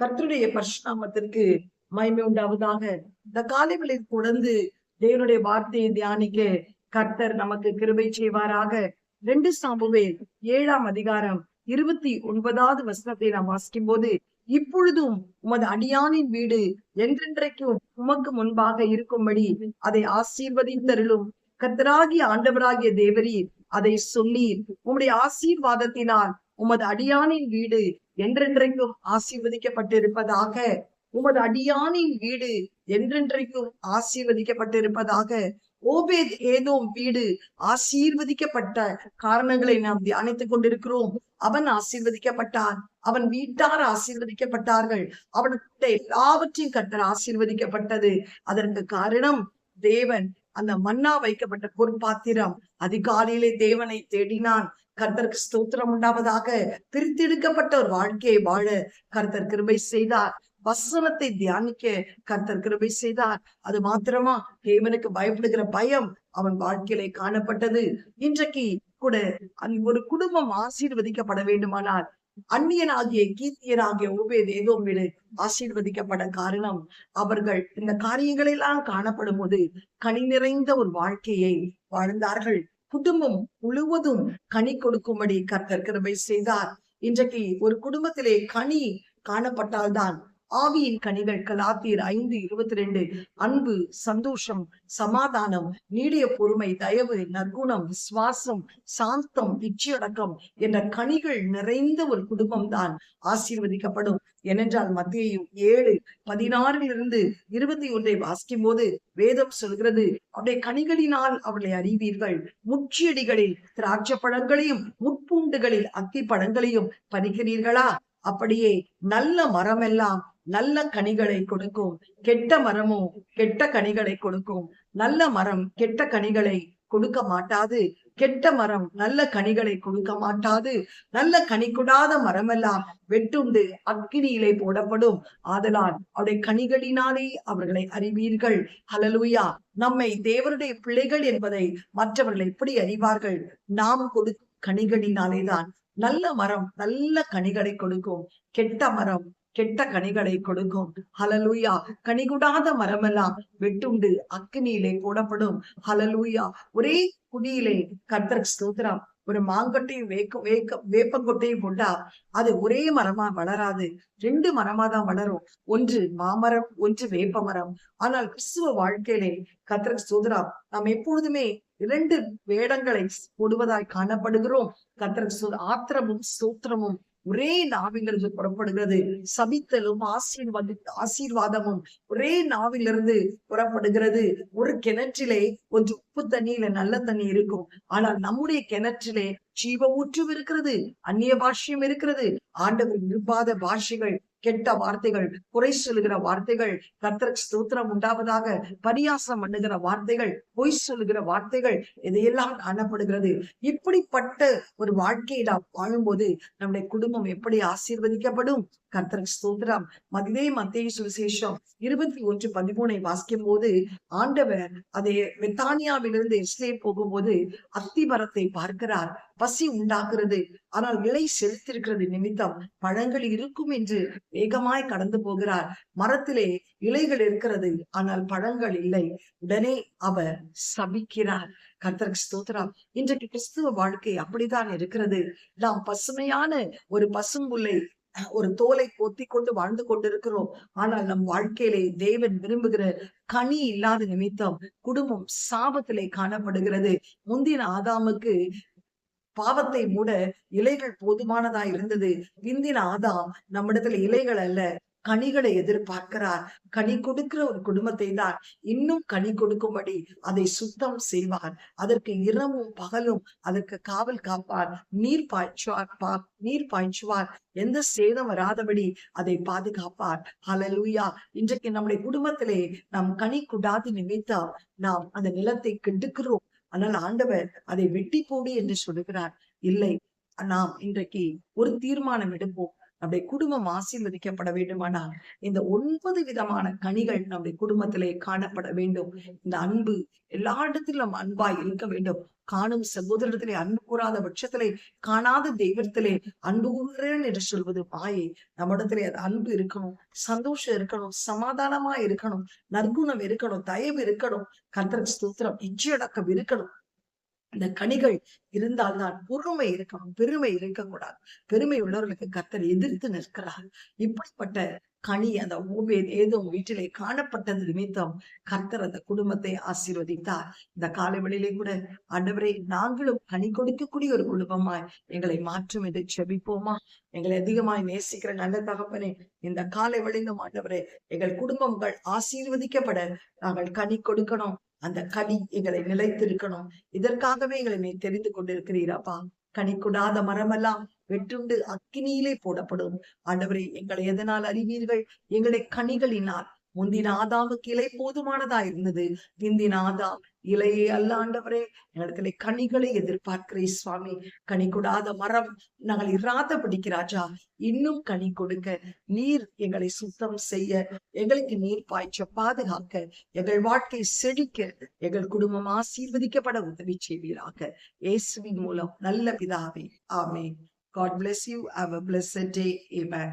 கர்த்தருடைய பரிசுநாமத்திற்கு மகிமை உண்டாவதாக. இந்த காலைகளில் தொடர்ந்து தேவனுடைய வார்த்தையை தியானிக்க கர்த்தர் நமக்கு கிருபை செய்வாராக. 2 சாமுவேல் 7ஆம் அதிகாரம் 29வது வசனத்தை நாம் வாசிக்கும் போது, இப்பொழுதும் உமது அடியானின் வீடு என்றென்றைக்கும் உமக்கு முன்பாக இருக்கும்படி அதை ஆசீர்வதித்தருளும். கர்த்தராகிய ஆண்டவராகிய தேவரீர் அதை சொல்லீர். உம்முடைய ஆசீர்வாதத்தினால் உமது அடியானின் வீடு என்றென்றைக்கும் ஆசீர்வதிக்கப்பட்டிருப்பதாக. உமது அடியானின் வீடு என்றென்றைக்கும் ஆசீர்வதிக்கப்பட்டிருப்பதாக. ஓபேத் ஏதோம் வீடு ஆசீர்வதிக்கப்பட்ட காரணங்களை நாம் தியானித்துக் கொண்டிருக்கிறோம். அவன் ஆசீர்வதிக்கப்பட்டான், அவன் வீட்டார் ஆசீர்வதிக்கப்பட்டார்கள், அவனுடைய எல்லாவற்றையும் கர்த்தர் ஆசீர்வதிக்கப்பட்டது. அதற்கு காரணம் தேவன் அந்த மன்னா வைக்கப்பட்ட பொற்பாத்திரம் அதிகாலையிலே தேவனை தேடினான். கர்த்தருக்கு ஸ்தோத்திரம் உண்டாவதாக. பிரித்தெடுக்கப்பட்ட ஒரு வாழ்க்கையை வாழ கர்த்தர் கிருபை செய்தார். வசனத்தை தியானிக்க கர்த்தர் கிருபை செய்தார். அது மாத்திரமா, தேவனுக்கு பயப்படுகிற பயம் அவன் வாழ்க்கையிலே காணப்பட்டது. இன்றைக்கு கூட ஒரு குடும்பம் ஆசீர்வதிக்கப்பட வேண்டுமானால் அந்நியனாகிய கீத்தியனாகிய ஓபேத் ஏதோம் வீடு ஆசீர்வதிக்கப்பட காரணம், அவர்கள் இந்த காரியங்களெல்லாம் காணப்படும் போது கனி நிறைந்த ஒரு வாழ்க்கையை வாழ்ந்தார்கள். குடும்பம் முழுவதும் கனி கொடுக்கும்படி கர்த்தர் கிருபை செய்தார். இன்றைக்கு ஒரு குடும்பத்திலே கனி காணப்பட்டால்தான் ஆவியின் கனிகள். கலாத்தியர் 5:22 அன்பு, சந்தோஷம், சமாதானம், நீடிய பொறுமை, தயவு, நற்குணம், விசுவாசம், சாந்தம், இச்சையடக்கம் என்ற கனிகள் நிறைந்த ஒரு குடும்பம் தான் ஆசீர்வதிக்கப்படும். ஏனென்றால் மத்தேயு 7:16-21 வாசிக்கும் போது வேதம் சொல்கிறது, அவருடைய கனிகளினால் அவர்களை அறிவீர்கள். முட்செடிகளில் திராட்சை பழங்களையும் முட்பூண்டுகளில் அத்தி பழங்களையும் பறிக்கிறீர்களா? அப்படியே நல்ல மரம் எல்லாம் நல்ல கனிகளை கொடுக்கும், கெட்ட மரமும் கெட்ட கனிகளை கொடுக்கும். நல்ல மரம் கெட்ட கனிகளை கொடுக்க மாட்டாது, கெட்ட மரம் நல்ல கனிகளை கொடுக்க மாட்டாது. நல்ல கனி கொடாத மரமெல்லாம் வெட்டுண்டு அக்கினியிலே போடப்படும். ஆதலால் அவருடைய கனிகளினாலே அவர்களை அறிவீர்கள். ஹல்லேலூயா. நம்மை தேவனுடைய பிள்ளைகள் என்பதை மற்றவர்கள் எப்படி அறிவார்கள்? நாம் கொடுக்கும் கனிகளினாலேதான். நல்ல மரம் நல்ல கனிகளை கொடுக்கும், கெட்ட மரம் கெட்ட கனிகளை கொடுக்கும். ஹல்லேலூயா. கனிகூடாத மரமெல்லாம் வெட்டுண்டு அக்கினியிலே போடப்படும். ஹல்லேலூயா. ஒரே குடியிலே கர்த்தருக்கு ஸ்தோத்திரம். ஒரு மாங்கொட்டையும் வேப்பங்கொட்டையும் போட்டா அது ஒரே மரமா வளராது, 2 மரமா தான் வளரும். ஒன்று மாமரம், ஒன்று வேப்ப மரம். ஆனால் கிறிஸ்துவ வாழ்க்கையிலே கர்த்தருக்கு ஸ்தோத்திரம், நாம் எப்பொழுதுமே 2 வேடங்களை போடுவதாய் காணப்படுகிறோம். கர்த்தருக்கு ஆத்திரமும் ஸ்தோத்திரமும் ஒரே நாவிலிருந்து புறப்படுகிறது. சபித்தலும் ஆசீர்வாதமும் ஒரே நாவிலிருந்து புறப்படுகிறது. ஒரு கிணற்றிலே கொஞ்சம் உப்பு தண்ணியில நல்ல தண்ணி இருக்கும், ஆனால் நம்முடைய கிணற்றிலே ஜீவ ஊற்றும் இருக்கிறது, அந்நிய பாஷ்யம் இருக்கிறது. ஆண்டவர் விரும்பாத பாஷைகள், கெட்ட வார்த்தைகள், குறை சொல்லுகிற வார்த்தைகள், கர்த்தருக்கு ஸ்தோத்திரம் உண்டாவதாக, பரியாசம் பண்ணுகிற வார்த்தைகள், பொய் சொல்லுகிற வார்த்தைகள், இதையெல்லாம் காணப்படுகிறது. இப்படிப்பட்ட ஒரு வாழ்க்கையை நாம் வாழும்போது நம்முடைய குடும்பம் எப்படி ஆசீர்வதிக்கப்படும்? கர்த்தருக்கு ஸ்தோத்திரம். மத்தேயு சுவிசேஷம் 21:13 வாசிக்கும் போது, ஆண்டவர் அதை பெத்தானியாவிலிருந்து எருசலேம் போகும்போது அத்தி மரத்தை பார்க்கிறார். பசி உண்டாகிறது, ஆனால் இலை செலுத்திருக்கிறது நிமித்தம் பழங்கள் இருக்கும் என்று வேகமாய் கடந்து போகிறார். மரத்திலே இலைகள் இருக்கிறது, ஆனால் பழங்கள் இல்லை. உடனே அவர் சபிக்கிறார். கர்த்தருக்கு ஸ்தோத்திரம். இன்றைக்கு கிறிஸ்துவ வாழ்க்கை அப்படித்தான் இருக்கிறது. நாம் பசுமையான ஒரு பசும்புல்லை, ஒரு தோலை போத்தி கொண்டு வாழ்ந்து கொண்டிருக்கிறோம். ஆனால் நம் வாழ்க்கையிலே தேவன் விரும்புகிற கனி இல்லாத நிமித்தம் குடும்பம் சாபத்திலே காணப்படுகிறது. முந்தின ஆதாமுக்கு பாவத்தை மூட இலைகள் போதுமானதா இருந்தது. பிந்தின ஆதாம் நம்மிடத்துல இலைகள் அல்ல, கனிகளை எதிர்பார்க்கிறார். கனி கொடுக்கிற ஒரு குடும்பத்தை தான் இன்னும் கனி கொடுக்கும்படி அதை சுத்தம் செய்வார். அதற்கு இரவும் பகலும் அதற்கு காவல் காப்பார். நீர் பாய்ச்சுவார். எந்த சேதம் வராதபடி அதை பாதுகாப்பார். ஹல்லேலூயா. இன்றைக்கு நம்முடைய குடும்பத்திலே நாம் கனி கொடாத நிமித்தம் நாம் அந்த நிலத்தை கெடுக்கிறோம். ஆனால் ஆண்டவர் அதை வெட்டி போடு என்று சொல்லுகிறார். இல்லை, நாம் இன்றைக்கு ஒரு தீர்மானம் எடுப்போம். நம்முடைய குடும்பம் ஆசீர்வதிக்கப்பட வேண்டுமானால் இந்த 9 விதமான கனிகள் நம்முடைய குடும்பத்திலே காணப்பட வேண்டும். இந்த அன்பு எல்லா இடத்திலும் நம்ம அன்பாய் இருக்க வேண்டும். காணும் சகோதரத்திலே அன்பு கூறாத பட்சத்திலே, காணாத தெய்வத்திலே அன்பு கூறுகிறேன் என்று சொல்வது மாயை. நம்மிடத்திலே அது அன்பு இருக்கணும், சந்தோஷம் இருக்கணும், சமாதானமா இருக்கணும், நற்குணம் இருக்கணும், தயவு இருக்கணும், கர்த்தருக்கு ஸ்தோத்திரம், இச்சையடக்கம் இருக்கணும். இந்த கனிகள் இருந்தால்தான் பொறுமை இருக்கணும், பெருமை இருக்கக்கூடாது. பெருமை உள்ளவர்களுக்கு கர்த்தர் எதிர்த்து நிற்கிறார். இப்படிப்பட்ட கனி அந்த ஏதோம் வீட்டிலே காணப்பட்டது நிமித்தம் கர்த்தர் அந்த குடும்பத்தை ஆசீர்வதித்தார். இந்த காலை வேளையிலே கூட ஆண்டவரே, நாங்களும் கனி கொடுக்கக்கூடிய ஒரு குடும்பமாய் எங்களை மாற்றும் என்று செபிப்போமா? எங்களை அதிகமாய் நேசிக்கிற நல்ல தகப்பனே, இந்த காலை வேளையிலும் ஆண்டவரே, எங்கள் குடும்பங்கள் ஆசீர்வதிக்கப்பட நாங்கள் கனி கொடுக்கணும். அந்த கனி எங்களை நிலைத்திருக்கணும். இதற்காகவே எங்களை நீ தெரிந்து கொண்டிருக்கிறீரப்பா. கனி கொடாத மரமெல்லாம் வெட்டுண்டு அக்கினியிலே போடப்படும். ஆண்டவரே, எங்களை எதனால் அறிவீர்கள்? எங்களுடைய கனிகளினால். முந்தின ஆதாமுக்கு இலை போதுமானதா இருந்தது, பிந்தின ஆதாம் இலையே அல்ல. ஆண்டவரே, எங்களுக்கு கனிகளை எதிர்பார்க்கிறேன் சுவாமி. கனி கொடாத மரம் நாங்கள் இராத பிடிக்கிறாஜா, இன்னும் கனி கொடுக்க நீர் எங்களை சுத்தம் செய்ய, எங்களுக்கு நீர் பாய்ச்ச பாதுகாக்க, எங்கள் வாழ்க்கை செழிக்க, எங்கள் குடும்பம் ஆசீர்வதிக்கப்பட உதவி செய்வீராக. இயேசுவின் மூலம் நல்ல பிதாவே, ஆமென். God bless you. Have a blessed day. Amen.